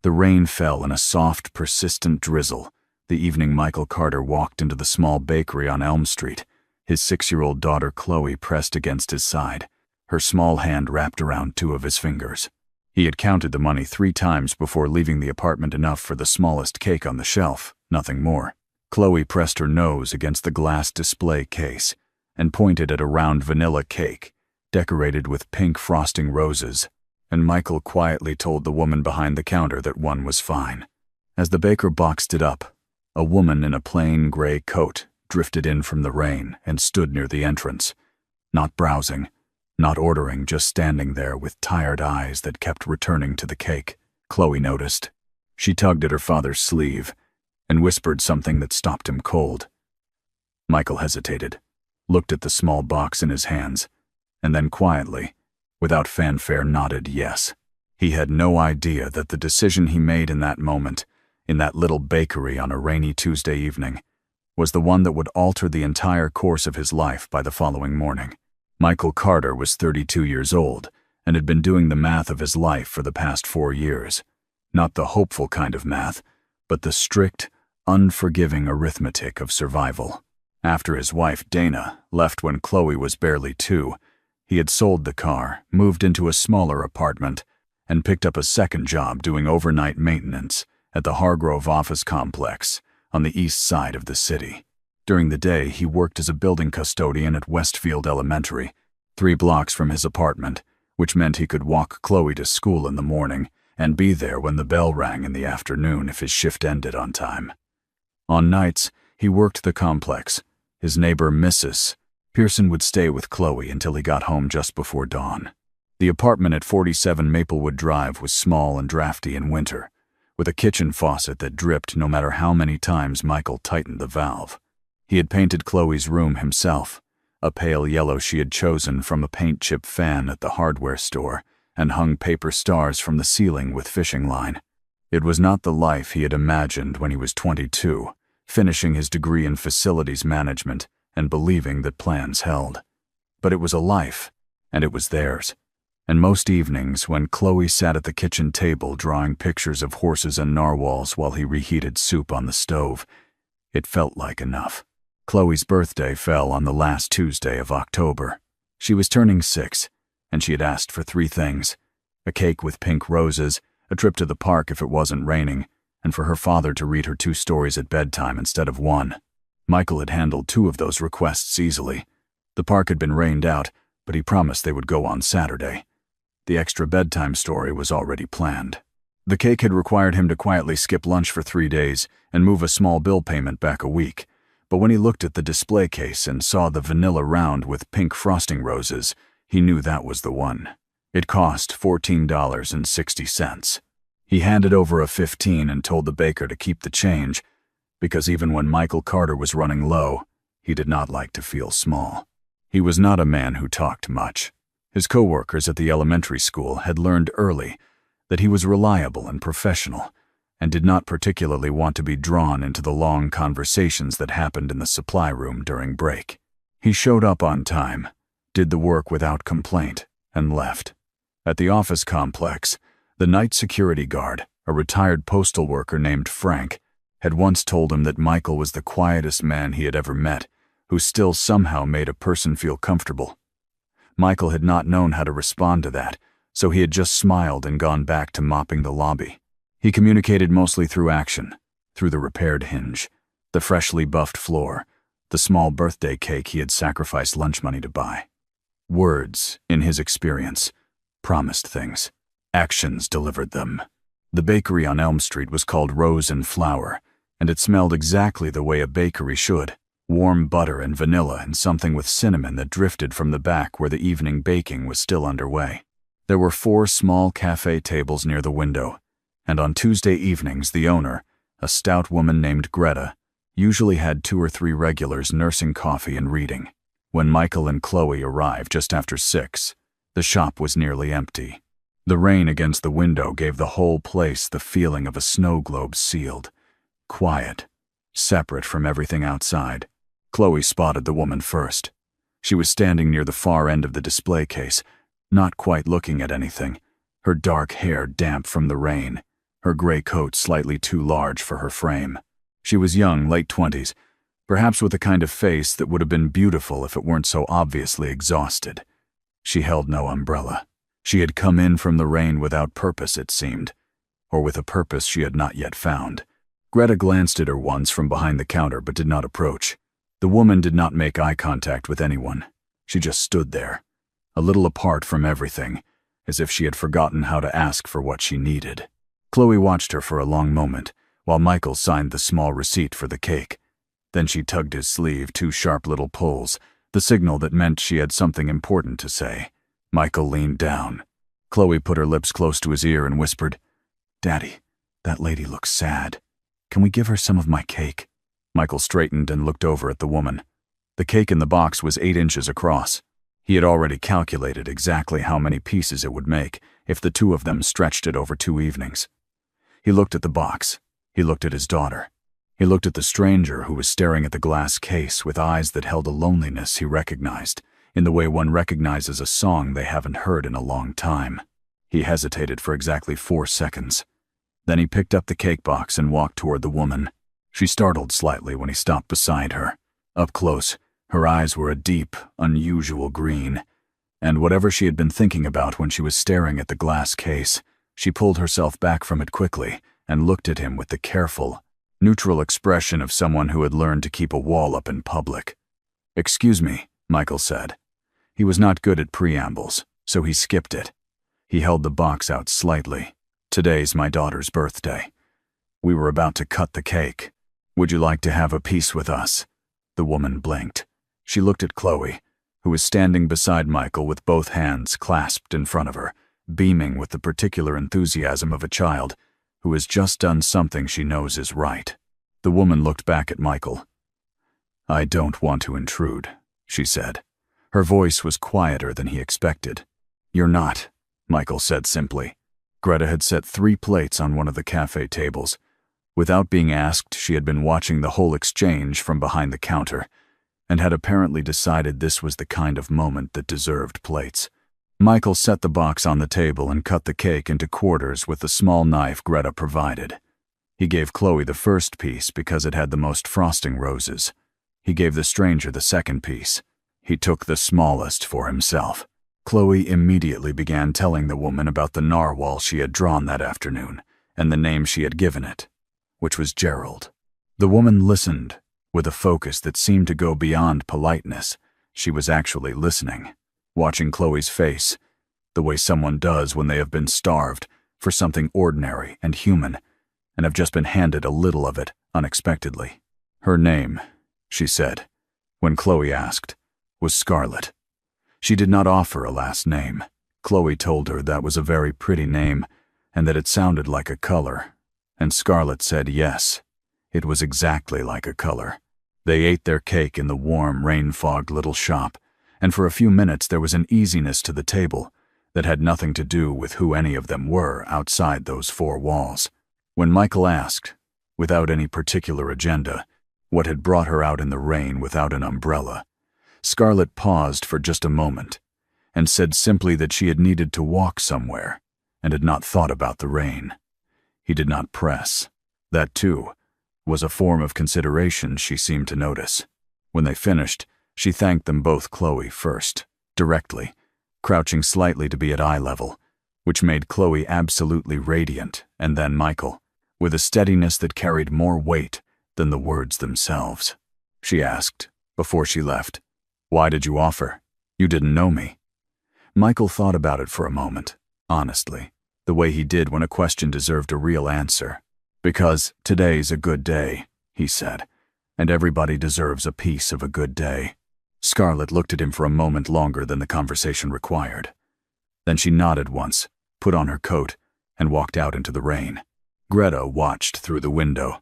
The rain fell in a soft, persistent drizzle the evening Michael Carter walked into the small bakery on Elm Street, his 6-year-old daughter Chloe pressed against his side, her small hand wrapped around 2 of his fingers. He had counted the money 3 times before leaving the apartment, enough for the smallest cake on the shelf, nothing more. Chloe pressed her nose against the glass display case and pointed at a round vanilla cake, decorated with pink frosting roses, and Michael quietly told the woman behind the counter that one was fine. As the baker boxed it up, a woman in a plain gray coat drifted in from the rain and stood near the entrance, not browsing, not ordering, just standing there with tired eyes that kept returning to the cake. Chloe noticed. She tugged at her father's sleeve and whispered something that stopped him cold. Michael hesitated, looked at the small box in his hands, and then quietly, without fanfare, nodded yes. He had no idea that the decision he made in that moment, in that little bakery on a rainy Tuesday evening, was the one that would alter the entire course of his life by the following morning. Michael Carter was 32 years old and had been doing the math of his life for the past 4 years. Not the hopeful kind of math, but the strict, unforgiving arithmetic of survival. After his wife, Dana, left when Chloe was barely 2, he had sold the car, moved into a smaller apartment, and picked up a second job doing overnight maintenance at the Hargrove office complex on the east side of the city. During the day, he worked as a building custodian at Westfield Elementary, 3 blocks from his apartment, which meant he could walk Chloe to school in the morning and be there when the bell rang in the afternoon if his shift ended on time. On nights, he worked the complex. His neighbor, Mrs. Pearson, would stay with Chloe until he got home just before dawn. The apartment at 47 Maplewood Drive was small and drafty in winter, with a kitchen faucet that dripped no matter how many times Michael tightened the valve. He had painted Chloe's room himself, a pale yellow she had chosen from a paint chip fan at the hardware store, and hung paper stars from the ceiling with fishing line. It was not the life he had imagined when he was 22, finishing his degree in facilities management and believing that plans held. But it was a life, and it was theirs. And most evenings, when Chloe sat at the kitchen table drawing pictures of horses and narwhals while he reheated soup on the stove, it felt like enough. Chloe's birthday fell on the last Tuesday of October. She was turning 6, and she had asked for 3 things: a cake with pink roses, a trip to the park if it wasn't raining, and for her father to read her 2 stories at bedtime instead of 1. Michael had handled 2 of those requests easily. The park had been rained out, but he promised they would go on Saturday. The extra bedtime story was already planned. The cake had required him to quietly skip lunch for 3 days and move a small bill payment back a week. But when he looked at the display case and saw the vanilla round with pink frosting roses, he knew that was the one. It cost $14.60. He handed over a 15 and told the baker to keep the change, because even when Michael Carter was running low, he did not like to feel small. He was not a man who talked much. His co-workers at the elementary school had learned early that he was reliable and professional, and did not particularly want to be drawn into the long conversations that happened in the supply room during break. He showed up on time, did the work without complaint, and left. At the office complex, the night security guard, a retired postal worker named Frank, had once told him that Michael was the quietest man he had ever met, who still somehow made a person feel comfortable. Michael had not known how to respond to that, so he had just smiled and gone back to mopping the lobby. He communicated mostly through action, through the repaired hinge, the freshly buffed floor, the small birthday cake he had sacrificed lunch money to buy. Words, in his experience, promised things. Actions delivered them. The bakery on Elm Street was called Rose and Flower, and it smelled exactly the way a bakery should: warm butter and vanilla and something with cinnamon that drifted from the back where the evening baking was still underway. There were 4 small cafe tables near the window, and on Tuesday evenings the owner, a stout woman named Greta, usually had 2 or 3 regulars nursing coffee and reading. When Michael and Chloe arrived just after 6, the shop was nearly empty. The rain against the window gave the whole place the feeling of a snow globe sealed, quiet, separate from everything outside. Chloe spotted the woman first. She was standing near the far end of the display case, not quite looking at anything, her dark hair damp from the rain, her gray coat slightly too large for her frame. She was young, late 20s, perhaps with a kind of face that would have been beautiful if it weren't so obviously exhausted. She held no umbrella. She had come in from the rain without purpose, it seemed, or with a purpose she had not yet found. Greta glanced at her once from behind the counter but did not approach. The woman did not make eye contact with anyone. She just stood there, a little apart from everything, as if she had forgotten how to ask for what she needed. Chloe watched her for a long moment, while Michael signed the small receipt for the cake. Then she tugged his sleeve, 2 sharp little pulls, the signal that meant she had something important to say. Michael leaned down. Chloe put her lips close to his ear and whispered, "Daddy, that lady looks sad. Can we give her some of my cake?" Michael straightened and looked over at the woman. The cake in the box was 8 inches across. He had already calculated exactly how many pieces it would make if the 2 of them stretched it over 2 evenings. He looked at the box. He looked at his daughter. He looked at the stranger who was staring at the glass case with eyes that held a loneliness he recognized, in the way one recognizes a song they haven't heard in a long time. He hesitated for exactly 4 seconds. Then he picked up the cake box and walked toward the woman. She startled slightly when he stopped beside her. Up close, her eyes were a deep, unusual green, and whatever she had been thinking about when she was staring at the glass case, she pulled herself back from it quickly and looked at him with the careful, neutral expression of someone who had learned to keep a wall up in public. "Excuse me," Michael said. He was not good at preambles, so he skipped it. He held the box out slightly. "Today's my daughter's birthday. We were about to cut the cake. Would you like to have a piece with us?" The woman blinked. She looked at Chloe, who was standing beside Michael with both hands clasped in front of her, beaming with the particular enthusiasm of a child who has just done something she knows is right. The woman looked back at Michael. "I don't want to intrude," she said. Her voice was quieter than he expected. "You're not," Michael said simply. Greta had set 3 plates on one of the cafe tables. Without being asked, she had been watching the whole exchange from behind the counter, and had apparently decided this was the kind of moment that deserved plates. Michael set the box on the table and cut the cake into quarters with the small knife Greta provided. He gave Chloe the first piece because it had the most frosting roses. He gave the stranger the second piece. He took the smallest for himself. Chloe immediately began telling the woman about the narwhal she had drawn that afternoon, and the name she had given it, which was Gerald. The woman listened, with a focus that seemed to go beyond politeness. She was actually listening, watching Chloe's face, the way someone does when they have been starved for something ordinary and human, and have just been handed a little of it unexpectedly. "Her name," she said, when Chloe asked, "was Scarlett." She did not offer a last name. Chloe told her that was a very pretty name, and that it sounded like a color, and Scarlett said yes, it was exactly like a color. They ate their cake in the warm, rain-fogged little shop, and for a few minutes there was an easiness to the table that had nothing to do with who any of them were outside those 4 walls. When Michael asked, without any particular agenda, what had brought her out in the rain without an umbrella, Scarlett paused for just a moment and said simply that she had needed to walk somewhere and had not thought about the rain. He did not press. That, too, was a form of consideration she seemed to notice. When they finished, she thanked them both, Chloe first, directly, crouching slightly to be at eye level, which made Chloe absolutely radiant, and then Michael, with a steadiness that carried more weight than the words themselves. She asked, before she left, "Why did you offer? You didn't know me." Michael thought about it for a moment, honestly, the way he did when a question deserved a real answer. "Because today's a good day," he said, "and everybody deserves a piece of a good day." Scarlett looked at him for a moment longer than the conversation required. Then she nodded once, put on her coat, and walked out into the rain. Greta watched through the window.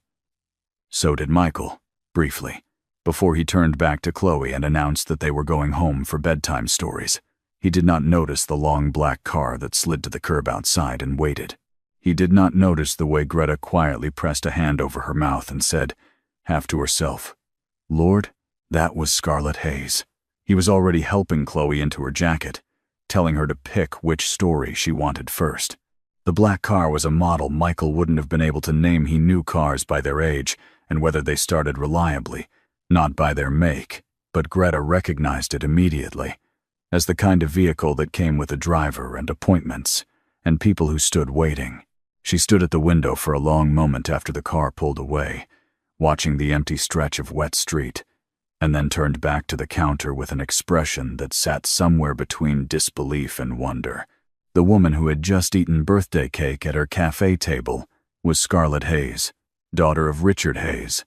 So did Michael, briefly, before he turned back to Chloe and announced that they were going home for bedtime stories. He did not notice the long black car that slid to the curb outside and waited. He did not notice the way Greta quietly pressed a hand over her mouth and said, half to herself, "Lord, that was Scarlett Hayes." He was already helping Chloe into her jacket, telling her to pick which story she wanted first. The black car was a model Michael wouldn't have been able to name. He knew cars by their age and whether they started reliably, not by their make, but Greta recognized it immediately as the kind of vehicle that came with a driver and appointments and people who stood waiting. She stood at the window for a long moment after the car pulled away, watching the empty stretch of wet street, and then turned back to the counter with an expression that sat somewhere between disbelief and wonder. The woman who had just eaten birthday cake at her cafe table was Scarlett Hayes, daughter of Richard Hayes,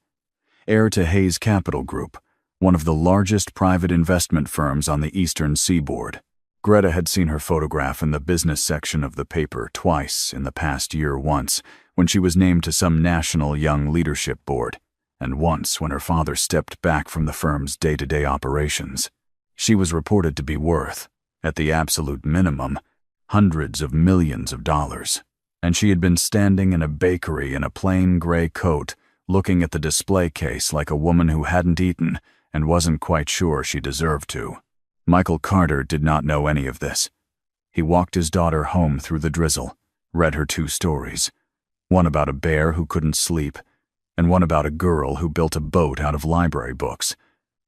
heir to Hayes Capital Group, one of the largest private investment firms on the eastern seaboard. Greta had seen her photograph in the business section of the paper twice in the past year, once when she was named to some national young leadership board, and once when her father stepped back from the firm's day-to-day operations. She was reported to be worth, at the absolute minimum, hundreds of millions of dollars, and she had been standing in a bakery in a plain gray coat, looking at the display case like a woman who hadn't eaten and wasn't quite sure she deserved to. Michael Carter did not know any of this. He walked his daughter home through the drizzle, read her 2 stories, one about a bear who couldn't sleep, and one about a girl who built a boat out of library books,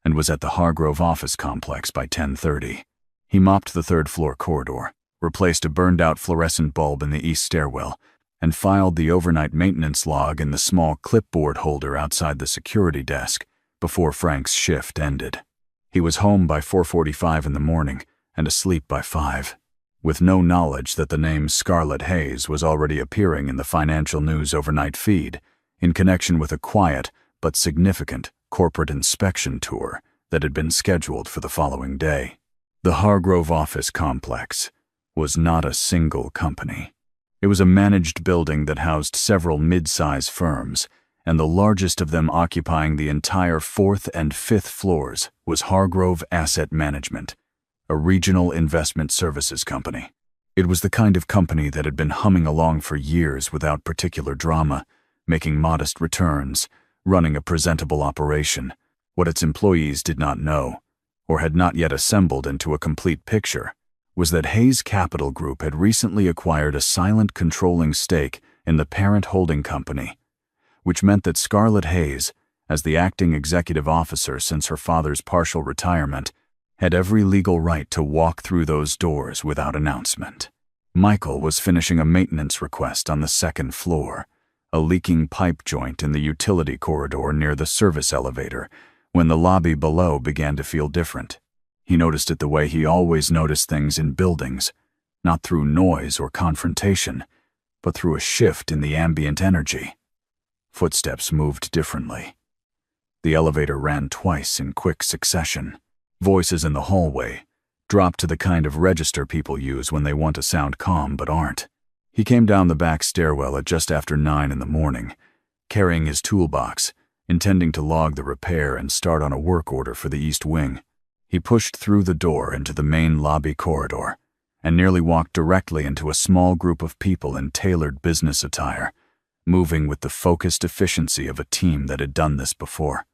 and was at the Hargrove office complex by 10:30. He mopped the 3rd-floor corridor, replaced a burned-out fluorescent bulb in the east stairwell, and filed the overnight maintenance log in the small clipboard holder outside the security desk before Frank's shift ended. He was home by 4:45 in the morning and asleep by 5, with no knowledge that the name Scarlett Hayes was already appearing in the financial news overnight feed in connection with a quiet but significant corporate inspection tour that had been scheduled for the following day. The Hargrove office complex was not a single company. It was a managed building that housed several mid-size firms, and the largest of them occupying the entire 4th and 5th floors was Hargrove Asset Management, a regional investment services company. It was the kind of company that had been humming along for years without particular drama, making modest returns, running a presentable operation. What its employees did not know, or had not yet assembled into a complete picture, was that Hayes Capital Group had recently acquired a silent controlling stake in the parent holding company, which meant that Scarlett Hayes, as the acting executive officer since her father's partial retirement, had every legal right to walk through those doors without announcement. Michael was finishing a maintenance request on the 2nd floor, a leaking pipe joint in the utility corridor near the service elevator, when the lobby below began to feel different. He noticed it the way he always noticed things in buildings, not through noise or confrontation, but through a shift in the ambient energy. Footsteps moved differently. The elevator ran twice in quick succession. Voices in the hallway dropped to the kind of register people use when they want to sound calm but aren't. He came down the back stairwell at just after 9 in the morning, carrying his toolbox, intending to log the repair and start on a work order for the East Wing. He pushed through the door into the main lobby corridor and nearly walked directly into a small group of people in tailored business attire, moving with the focused efficiency of a team that had done this before.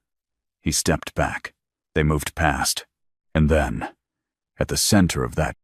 He stepped back. They moved past, and then, at the center of that